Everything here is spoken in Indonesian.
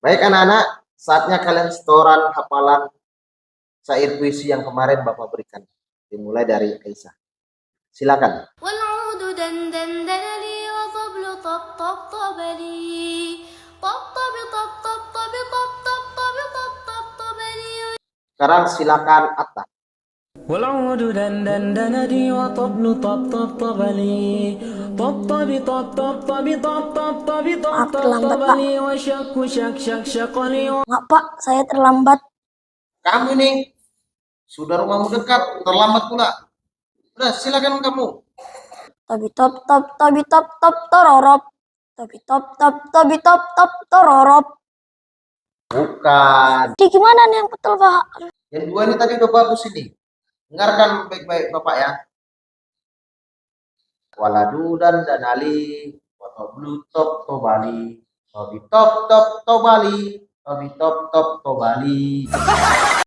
Baik anak-anak, saatnya kalian setoran hafalan syair puisi yang kemarin Bapak berikan. Dimulai dari Aisyah. Silakan. والعود دندن دللي وطبل طب طب طبلي طب طب طب طب طب طب طب طب طب طب طبلي. Sekarang silakan Atta. والعود دندن دندي وطبل طب طب طبلي طب طب طب طب طب طب طب طب طب طب طبلي وشك شك شك شقلي. Maaf Pak, saya terlambat. Kamu ini sudah rumahmu dekat, terlambat pula. Udah, silakan kamu. Tobi top top tobi top top tororop. Tobi top top tobi top top tororop. Bukan. Di gimana nih yang betul Pak? Yang dua ini tadi udah bagus ini. Dengarkan baik-baik Bapak ya. Waladu dan danali, watoblu top tobali, tobi top top tobali, tobi top top tobali.